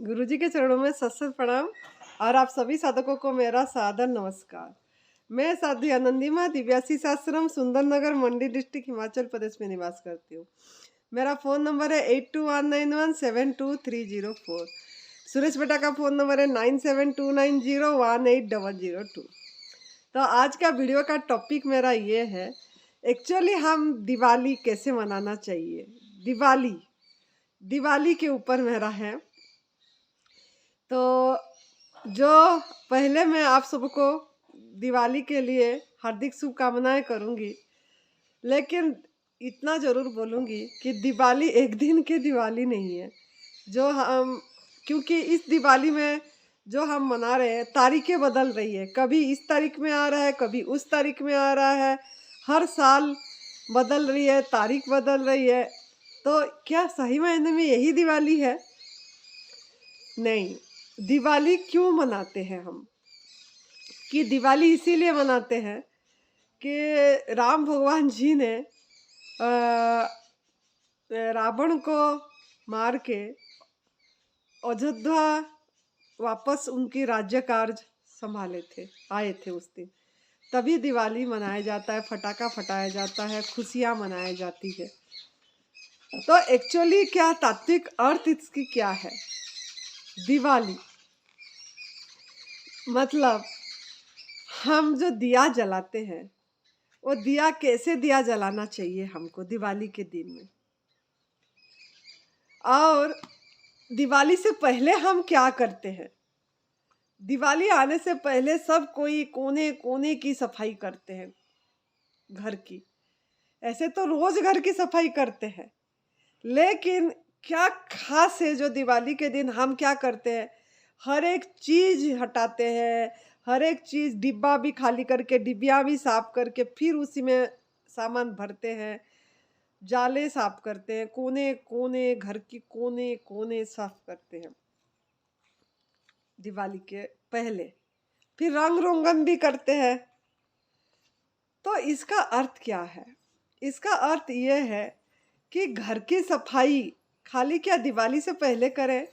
गुरुजी के चरणों में सत प्रणाम और आप सभी साधकों को मेरा सादर नमस्कार। मैं साध्वी आनंदीमा दिव्यासी साश्रम सुंदरनगर मंडी डिस्ट्रिक्ट हिमाचल प्रदेश में निवास करती हूँ। मेरा फ़ोन नंबर है 8219172304। सुरेश बेटा का फ़ोन नंबर है 9729018002। तो आज का वीडियो का टॉपिक मेरा ये है, एक्चुअली हम दिवाली कैसे मनाना चाहिए। दिवाली के ऊपर मेरा है। तो जो पहले मैं आप सबको दिवाली के लिए हार्दिक शुभकामनाएं करूंगी, लेकिन इतना ज़रूर बोलूंगी कि दिवाली एक दिन की दिवाली नहीं है। जो हम क्योंकि इस दिवाली में जो हम मना रहे हैं, तारीखें बदल रही है। कभी इस तारीख में आ रहा है, कभी उस तारीख में आ रहा है। हर साल बदल रही है, तारीख बदल रही है। तो क्या सही मायने में यही दिवाली है? नहीं। दिवाली क्यों मनाते हैं हम? कि दिवाली इसीलिए मनाते हैं कि राम भगवान जी ने रावण को मार के अयोध्या वापस उनकी राज्य कार्य संभाले थे, आए थे उस दिन। तभी दिवाली मनाया जाता है, फटाका फटाया जाता है, खुशियाँ मनाई जाती है। तो एक्चुअली क्या तात्विक अर्थ इसकी क्या है? दिवाली मतलब हम जो दिया जलाते हैं, वो दिया कैसे दिया जलाना चाहिए हमको दिवाली के दिन में, और दिवाली से पहले हम क्या करते हैं। दिवाली आने से पहले सब कोई कोने कोने की सफाई करते हैं घर की। ऐसे तो रोज घर की सफाई करते हैं, लेकिन क्या खास है जो दिवाली के दिन हम क्या करते हैं? हर एक चीज हटाते हैं, हर एक चीज डिब्बा भी खाली करके, डिब्बिया भी साफ करके, फिर उसी में सामान भरते हैं, जाले साफ करते हैं, कोने कोने घर की कोने कोने साफ करते हैं दिवाली के पहले। फिर रंग रोगन भी करते हैं। तो इसका अर्थ क्या है? इसका अर्थ ये है कि घर की सफाई खाली क्या दिवाली से पहले करें,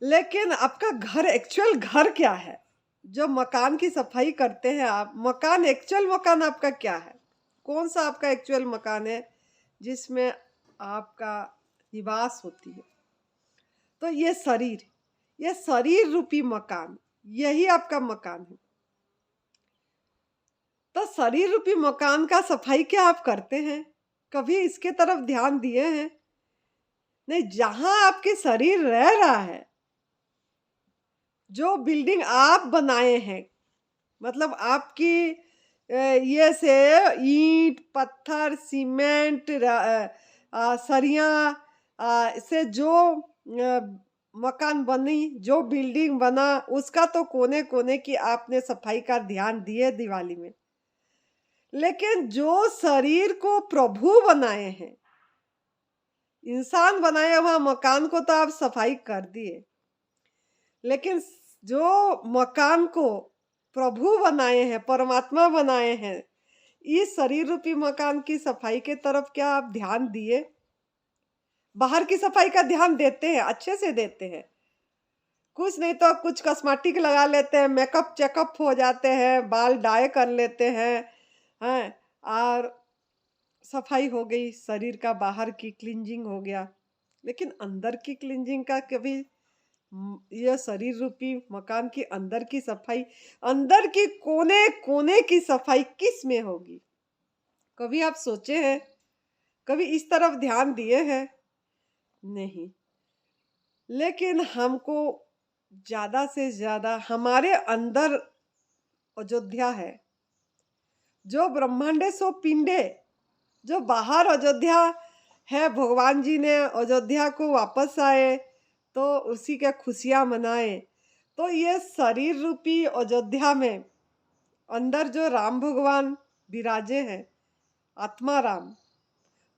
लेकिन आपका घर, एक्चुअल घर क्या है? जो मकान की सफाई करते हैं आप, मकान, एक्चुअल मकान आपका क्या है? कौन सा आपका एक्चुअल मकान है जिसमें आपका निवास होती है? तो ये शरीर रूपी मकान, यही आपका मकान है। तो शरीर रूपी मकान का सफाई क्या आप करते हैं? कभी इसके तरफ ध्यान दिए हैं? नहीं। जहां आपके शरीर रह रहा है, जो बिल्डिंग आप बनाए हैं, मतलब आपकी ये से ईंट पत्थर सीमेंट सरिया से जो मकान बनी, जो बिल्डिंग बना, उसका तो कोने कोने की आपने सफाई का ध्यान दिए दिवाली में। लेकिन जो शरीर को प्रभु बनाए हैं, इंसान बनाया हुआ मकान को तो आप सफाई कर दिए, लेकिन जो मकान को प्रभु बनाए हैं, परमात्मा बनाए हैं, इस शरीर रूपी मकान की सफाई के तरफ क्या आप ध्यान दिए? बाहर की सफाई का ध्यान देते हैं, अच्छे से देते हैं। कुछ नहीं तो कुछ कॉस्मेटिक लगा लेते हैं, मेकअप चेकअप हो जाते हैं, बाल डाई कर लेते हैं, और सफाई हो गई शरीर का, बाहर की क्लींजिंग हो गया। लेकिन अंदर की क्लींजिंग का कभी यह शरीर रूपी मकान की अंदर की सफाई, अंदर की कोने कोने की सफाई किस में होगी? कभी आप सोचे हैं? कभी इस तरफ ध्यान दिए हैं? नहीं। लेकिन हमको ज्यादा से ज्यादा हमारे अंदर अयोध्या है, जो ब्रह्मांडे सो पिंडे, जो बाहर अयोध्या है, भगवान जी ने अयोध्या को वापस आए तो उसी के खुशियां मनाए। तो ये शरीर रूपी अयोध्या में अंदर जो राम भगवान विराजे हैं, आत्मा राम,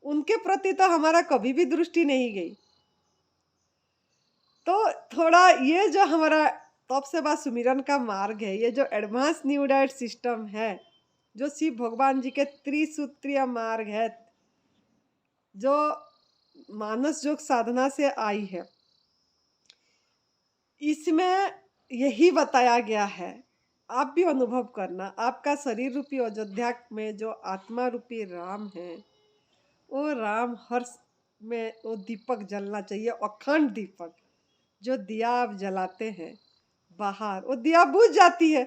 उनके प्रति तो हमारा कभी भी दृष्टि नहीं गई। तो थोड़ा ये जो हमारा तप सेवा सुमिरन का मार्ग है, ये जो एडवांस न्यू डाइट सिस्टम है, जो शिव भगवान जी के त्रिसूत्रीय मार्ग है, जो मानस योग साधना से आई है, इसमें यही बताया गया है, आप भी अनुभव करना, आपका शरीर रूपी अयोध्या में जो आत्मा रूपी राम है, वो राम में वो दीपक जलना चाहिए, अखंड दीपक। जो दिया आप जलाते हैं बाहर, वो दिया बुझ जाती है,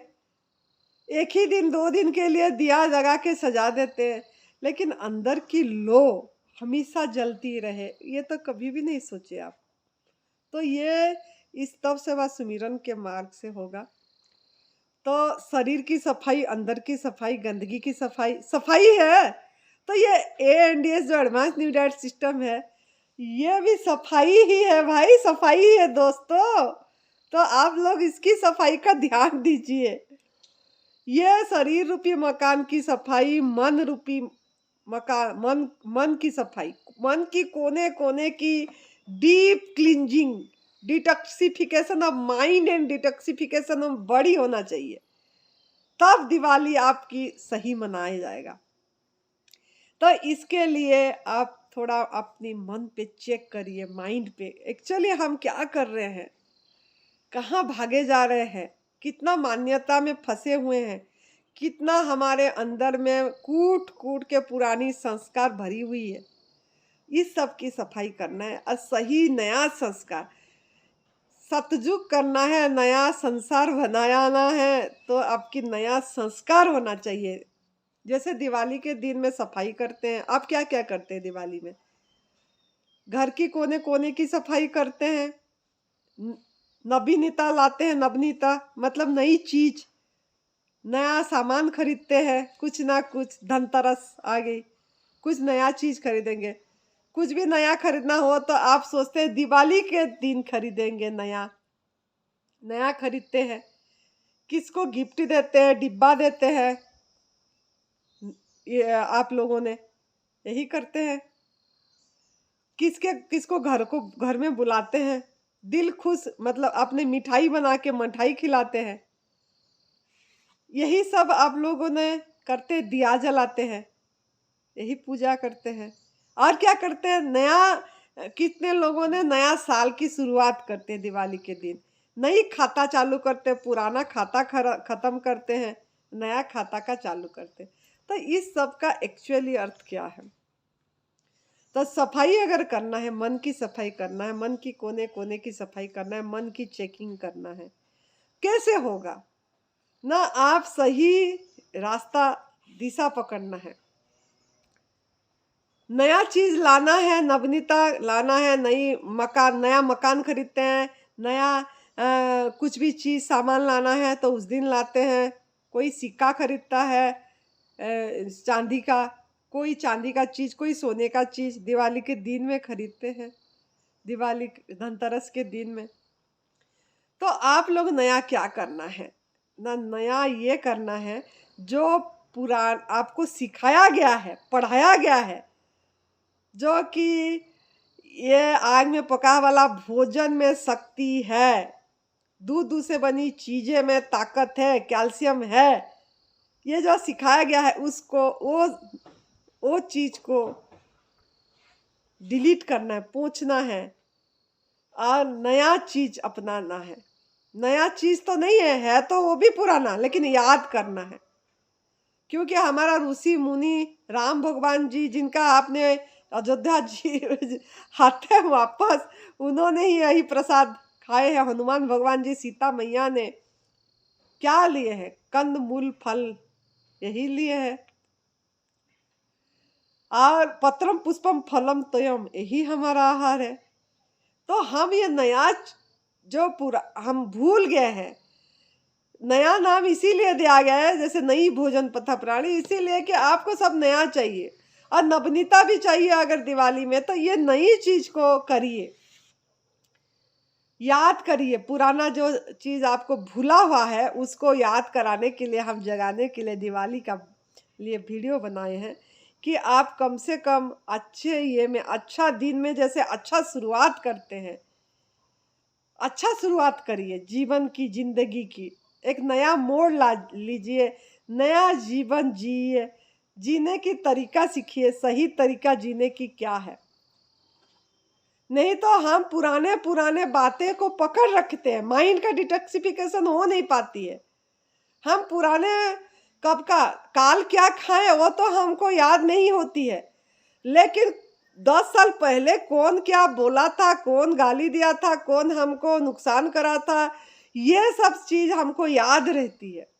एक ही दिन 2 दिन के लिए दिया जगा के सजा देते हैं, लेकिन अंदर की लो हमेशा जलती रहे, ये तो कभी भी नहीं सोचे आप। तो ये इस तप सेवा सुमिरन के मार्ग से होगा। तो शरीर की सफाई, अंदर की सफाई, गंदगी की सफाई, सफाई है। तो ये ANDS जो एडवांस न्यू डाइट सिस्टम है, ये भी सफाई ही है भाई, सफाई ही है दोस्तों। तो आप लोग इसकी सफाई का ध्यान दीजिए। ये शरीर रूपी मकान की सफाई, मन रूपी मकान, मन की सफाई, मन की कोने कोने की deep cleansing, detoxification of mind and detoxification of body होना चाहिए, तब दिवाली आपकी सही मनाया जाएगा। तो इसके लिए आप थोड़ा अपनी मन पे चेक करिए, माइंड पे एक्चुअली हम क्या कर रहे हैं, कहाँ भागे जा रहे हैं, कितना मान्यता में फंसे हुए हैं, कितना हमारे अंदर में कूट कूट के पुरानी संस्कार भरी हुई है। इस सब की सफाई करना है और सही नया संस्कार सतयुग करना है, नया संसार बनाना है, तो आपकी नया संस्कार होना चाहिए। जैसे दिवाली के दिन में सफाई करते हैं, आप क्या क्या करते हैं दिवाली में? घर की कोने कोने की सफाई करते हैं, नवीनता लाते हैं, नवनीता मतलब नई चीज, नया सामान खरीदते हैं, कुछ ना कुछ, धनतेरस आ गई, कुछ नया चीज खरीदेंगे। कुछ भी नया खरीदना हो तो आप सोचते हैं दिवाली के दिन खरीदेंगे, नया नया खरीदते हैं, किसको गिफ्ट देते हैं, डिब्बा देते हैं। ये आप लोगों ने यही करते हैं। किसको घर में बुलाते हैं, दिल खुश, मतलब अपने मिठाई बना के मिठाई खिलाते हैं। यही सब आप लोगों ने करते, दिया जलाते हैं, यही पूजा करते हैं। और क्या करते हैं, नया, कितने लोगों ने नया साल की शुरुआत करते हैं दिवाली के दिन, नई खाता चालू करते हैं, पुराना खाता खत्म करते हैं, नया खाता का चालू करते हैं। तो इस सब का एक्चुअली अर्थ क्या है? तो सफाई अगर करना है, मन की सफाई करना है, मन की कोने कोने की सफाई करना है, मन की चेकिंग करना है, कैसे होगा ना? आप सही रास्ता, दिशा पकड़ना है, नया चीज लाना है, नवनीता लाना है, नया मकान खरीदते हैं, नया कुछ भी चीज सामान लाना है तो उस दिन लाते हैं। कोई सिक्का खरीदता है चांदी का, कोई चांदी का चीज, कोई सोने का चीज दिवाली के दिन में खरीदते हैं, दिवाली धनतेरस के दिन में। तो आप लोग नया क्या करना है ना? नया ये करना है जो पुरान आपको सिखाया गया है, पढ़ाया गया है, जो कि ये आग में पका वाला भोजन में शक्ति है, दूध से बनी चीजें में ताकत है, कैल्शियम है, ये जो सिखाया गया है, उसको वो चीज को डिलीट करना है, पोंछना है और नया चीज अपनाना है। नया चीज तो नहीं है तो वो भी पुराना, लेकिन याद करना है। क्योंकि हमारा ऋषि मुनि राम भगवान जी, जिनका आपने अयोध्या जी आते वापस, उन्होंने ही यही प्रसाद खाए हैं। हनुमान भगवान जी, सीता मैया ने क्या लिए हैं? कंद मूल फल यही लिए हैं, और पत्रम पुष्पम फलम तोयम, यही हमारा आहार है। तो हम ये नया जो पूरा हम भूल गए हैं, नया नाम इसीलिए दिया गया है, जैसे नई भोजन पथा प्राणी, इसीलिए कि आपको सब नया चाहिए और नवनीता भी चाहिए। अगर दिवाली में तो ये नई चीज को करिए, याद करिए। पुराना जो चीज आपको भूला हुआ है उसको याद कराने के लिए, हम जगाने के लिए दिवाली का लिए वीडियो बनाए हैं कि आप कम से कम अच्छे ये में, अच्छा दिन में जैसे अच्छा शुरुआत करते हैं, अच्छा शुरुआत करिए जीवन की, जिंदगी की एक नया मोड़ ला लीजिए, नया जीवन जिए, जीने की तरीका सीखिए, सही तरीका जीने की क्या है। नहीं तो हम पुराने पुराने बातें को पकड़ रखते हैं, माइंड का डिटॉक्सिफिकेशन हो नहीं पाती है। हम पुराने कब का काल क्या खाए वो तो हमको याद नहीं होती है, लेकिन 10 साल पहले कौन क्या बोला था, कौन गाली दिया था, कौन हमको नुकसान करा था, ये सब चीज हमको याद रहती है।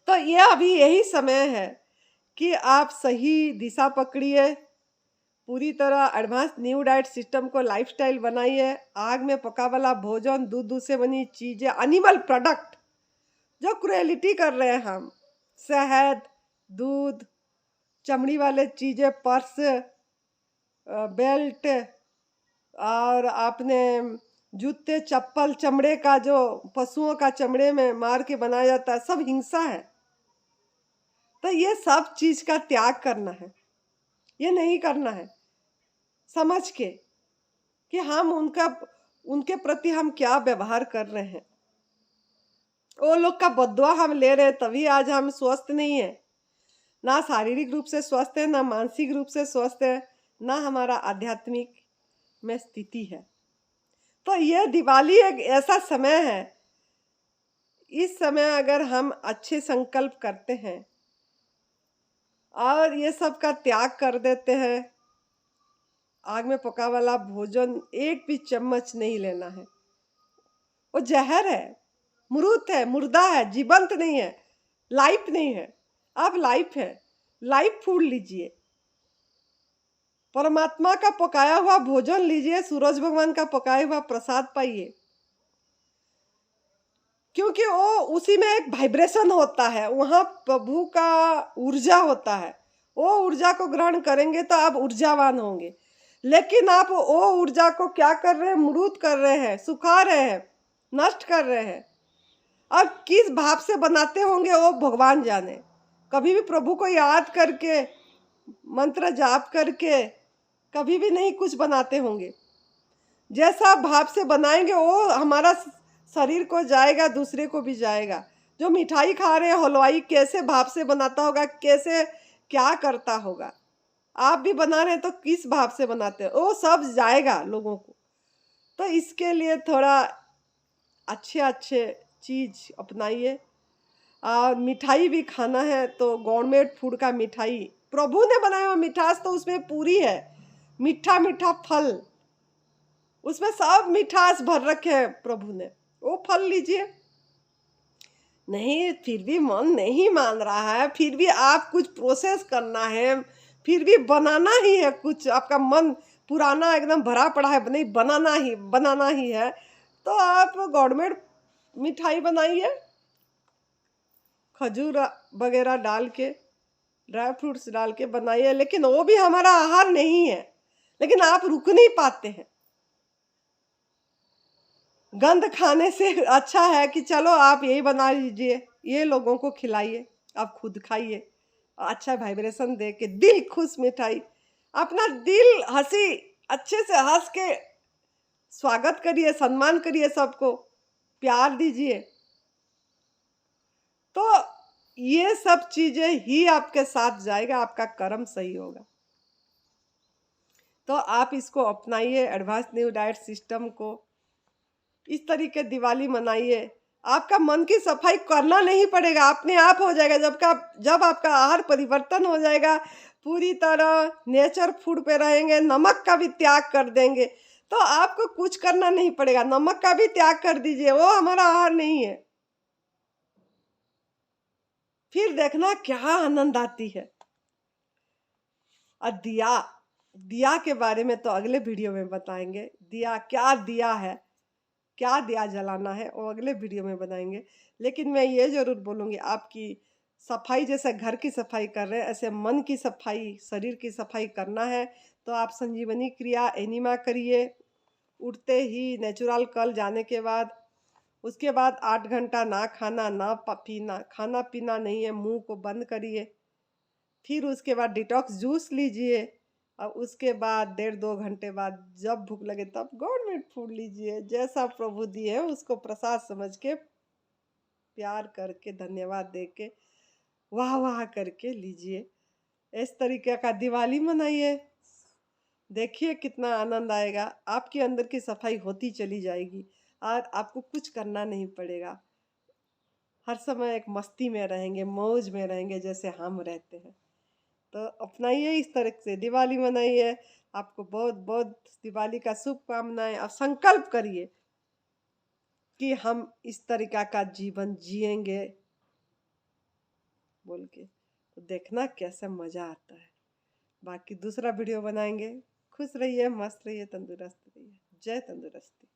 तो ये अभी यही समय है कि आप सही दिशा पकड़िए, पूरी तरह एडवांस न्यू डाइट सिस्टम को लाइफस्टाइल बनाइए। आग में पका वाला भोजन, दूध से बनी चीजें, एनिमल प्रोडक्ट जो क्रुएलिटी कर रहे हैं हम, शहद, दूध, चमड़ी वाले चीजें, पर्स, बेल्ट, और आपने जूते चप्पल चमड़े का, जो पशुओं का चमड़े में मार के बनाया जाता है, सब हिंसा है। तो ये सब चीज का त्याग करना है, ये नहीं करना है, समझ के कि हम उनके प्रति हम क्या व्यवहार कर रहे हैं। वो लोग का बदुआ हम ले रहे हैं, तभी आज हम स्वस्थ नहीं है, ना शारीरिक रूप से स्वस्थ है, ना मानसिक रूप से स्वस्थ है, ना हमारा आध्यात्मिक में स्थिति है। तो ये दिवाली एक ऐसा समय है, इस समय अगर हम अच्छे संकल्प करते हैं और ये सब का त्याग कर देते हैं, आग में पका वाला भोजन एक भी चम्मच नहीं लेना है। वो जहर है, मृत है, मुर्दा है, जीवंत नहीं है, लाइफ नहीं है। अब लाइफ है, लाइफ फूड लीजिए, परमात्मा का पकाया हुआ भोजन लीजिए, सूरज भगवान का पकाया हुआ प्रसाद पाइए, क्योंकि वो उसी में एक वाइब्रेशन होता है, वहाँ प्रभु का ऊर्जा होता है। वो ऊर्जा को ग्रहण करेंगे तो आप ऊर्जावान होंगे। लेकिन आप वो ऊर्जा को क्या कर रहे हैं, मृत कर रहे हैं, सुखा रहे हैं, नष्ट कर रहे हैं। अब किस भाव से बनाते होंगे वो भगवान जाने। कभी भी प्रभु को याद करके, मंत्र जाप करके कभी भी नहीं कुछ बनाते होंगे। जैसा भाव से बनाएंगे वो हमारा शरीर को जाएगा, दूसरे को भी जाएगा। जो मिठाई खा रहे हैं, हलवाई कैसे भाव से बनाता होगा, कैसे क्या करता होगा, आप भी बना रहे हैं तो किस भाव से बनाते हैं, वो सब जाएगा लोगों को। तो इसके लिए थोड़ा अच्छे अच्छे चीज अपनाइए। और मिठाई भी खाना है तो गवर्नमेंट फूड का मिठाई, प्रभु ने बनाया हुआ मिठास तो उसमें पूरी है, मीठा मीठा फल, उसमें सब मिठास भर रखे हैं प्रभु ने, वो फल लीजिए। नहीं, फिर भी मन नहीं मान रहा है, फिर भी आप कुछ प्रोसेस करना है, फिर भी बनाना ही है कुछ, आपका मन पुराना एकदम भरा पड़ा है, नहीं बनाना ही है, तो आप गवर्नमेंट मिठाई बनाइए, खजूर वगैरह डाल के, ड्राई फ्रूट्स डाल के बनाइए। लेकिन वो भी हमारा आहार नहीं है, लेकिन आप रुक नहीं पाते हैं। गंद खाने से अच्छा है कि चलो आप यही बना लीजिए, ये लोगों को खिलाइए, आप खुद खाइए, अच्छा वाइब्रेशन दे के दिल खुश मिठाई, अपना दिल हंसी, अच्छे से हंस के स्वागत करिए, सम्मान करिए, सबको प्यार दीजिए। तो ये सब चीजें ही आपके साथ जाएगा, आपका कर्म सही होगा। तो आप इसको अपनाइए, एडवांस न्यू डाइट सिस्टम को, इस तरीके दिवाली मनाइए। आपका मन की सफाई करना नहीं पड़ेगा, अपने आप हो जाएगा। जब आपका आहार परिवर्तन हो जाएगा, पूरी तरह नेचर फूड पे रहेंगे, नमक का भी त्याग कर देंगे, तो आपको कुछ करना नहीं पड़ेगा। नमक का भी त्याग कर दीजिए, वो हमारा आहार नहीं है। फिर देखना क्या आनंद आती है। और दिया के बारे में तो अगले वीडियो में बताएंगे। दिया है, क्या दिया जलाना है, वो अगले वीडियो में बनाएंगे। लेकिन मैं ये जरूर बोलूँगी, आपकी सफाई, जैसे घर की सफाई कर रहे हैं, ऐसे मन की सफाई, शरीर की सफाई करना है तो आप संजीवनी क्रिया, एनिमा करिए। उठते ही नेचुरल कल जाने के बाद, उसके बाद 8 घंटा ना खाना ना पीना, खाना पीना नहीं है, मुंह को बंद करिए। फिर उसके बाद डिटॉक्स जूस लीजिए, और उसके बाद 1.5-2 घंटे बाद जब भूख लगे तब गवर्नमेंट फूड लीजिए। जैसा प्रभु दिए उसको प्रसाद समझ के, प्यार करके, धन्यवाद दे के, वाह वाह करके लीजिए। इस तरीके का दिवाली मनाइए, देखिए कितना आनंद आएगा। आपके अंदर की सफाई होती चली जाएगी और आपको कुछ करना नहीं पड़ेगा। हर समय एक मस्ती में रहेंगे, मौज में रहेंगे जैसे हम रहते हैं। तो अपनाइए इस तरह से, दिवाली मनाइए। आपको बहुत बहुत दिवाली का शुभकामनाएं। और संकल्प करिए कि हम इस तरीका का जीवन जिएंगे बोल के। तो देखना कैसे मज़ा आता है। बाकी दूसरा वीडियो बनाएंगे। खुश रहिए, मस्त रहिए, तंदुरुस्त रहिए। जय तंदुरुस्ती।